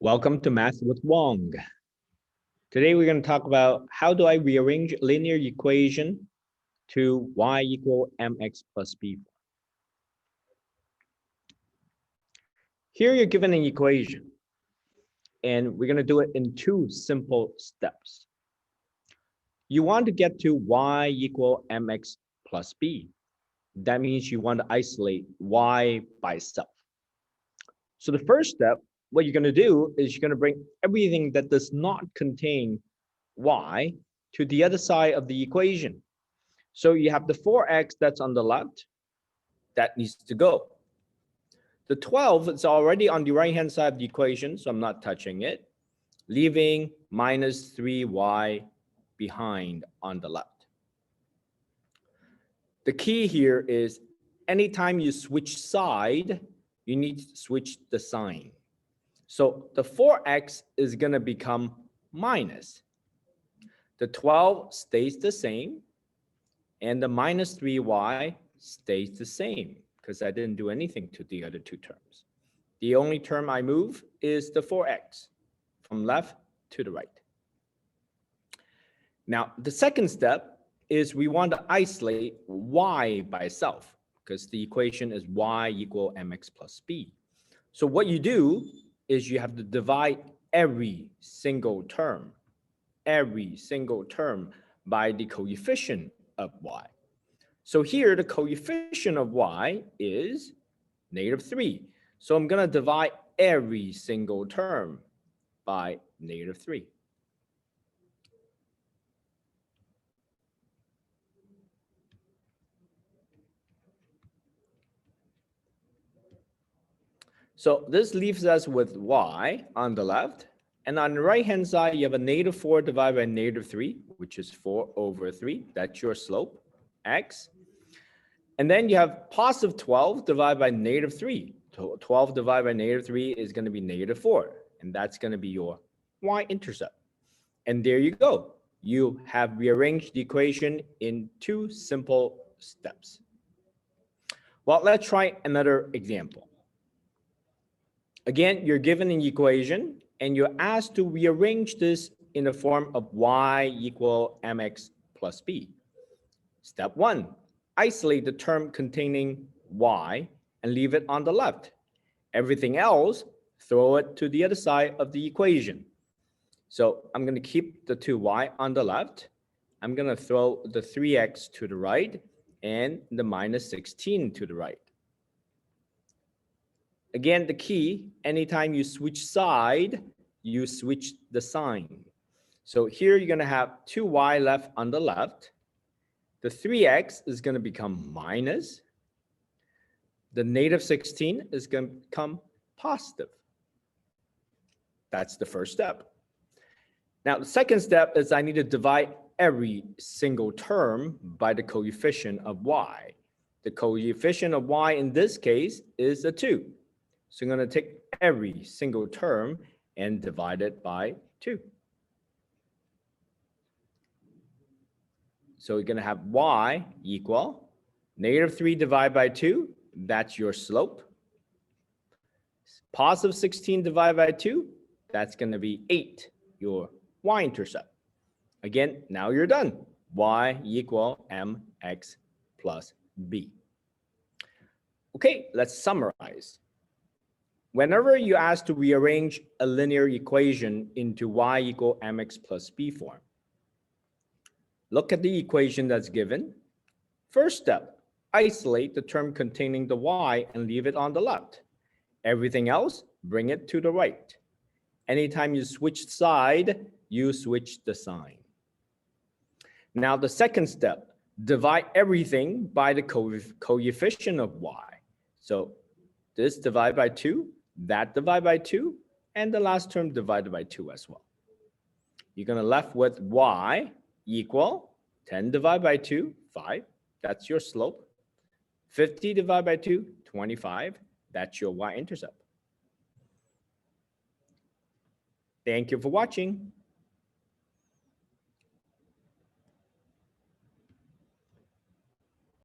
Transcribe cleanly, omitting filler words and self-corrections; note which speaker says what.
Speaker 1: Welcome to Math with Huang. Today we're going to talk about how do I rearrange a linear equation to y equal mx plus b. Here you're given an equation, and we're going to do it in two simple steps. You want to get to y equal mx plus b. That means you want to isolate y by itself. So the first step, what you're going to do is you're going to bring everything that does not contain y to the other side of the equation. So you have the 4x that's on the left, that needs to go. The 12 is already on the right-hand side of the equation, so I'm not touching it, leaving minus 3y behind on the left. The key here is anytime you switch side, you need to switch the sign. So the 4x is going to become minus. The 12 stays the same, and the minus 3y stays the same because I didn't do anything to the other two terms. The only term I move is the 4x from left to the right. Now, the second step is we want to isolate y by itself because the equation is y equal mx plus b. So what you do is you have to divide every single term by the coefficient of y. So here the coefficient of y is -3. So I'm going to divide every single term by -3. So this leaves us with y on the left. And on the right-hand side, you have a -4 divided by -3, which is 4/3. That's your slope, x. And then you have positive 12 divided by -3. 12 divided by -3 is going to be -4. And that's going to be your y-intercept. And there you go. You have rearranged the equation in two simple steps. Well, let's try another example. Again, you're given an equation, and you're asked to rearrange this in the form of y equal mx plus b. Step 1, isolate the term containing y and leave it on the left. Everything else, throw it to the other side of the equation. So I'm going to keep the 2y on the left. I'm going to throw the 3x to the right and the -16 to the right. Again, the key, anytime you switch side, you switch the sign. So here you're going to have 2y left on the left. The 3x is going to become minus. The -16 is going to become positive. That's the first step. Now, the second step is I need to divide every single term by the coefficient of y. The coefficient of y in this case is a 2. So I'm going to take every single term and divide it by 2. So you're going to have y equal -3 divided by 2. That's your slope. Positive 16 divided by 2. That's going to be 8, your y-intercept. Again, now you're done. Y equal mx plus b. Okay, let's summarize. Whenever you ask to rearrange a linear equation into y equal mx plus b form, look at the equation that's given. First step, isolate the term containing the y and leave it on the left. Everything else, bring it to the right. Anytime you switch side, you switch the sign. Now the second step, divide everything by the coefficient of y. So this divided by 2, that divided by 2, and the last term divided by 2 as well. You're going to left with y equal 10 divided by 2, 5. That's your slope. 50 divided by 2, 25. That's your y-intercept. Thank you for watching.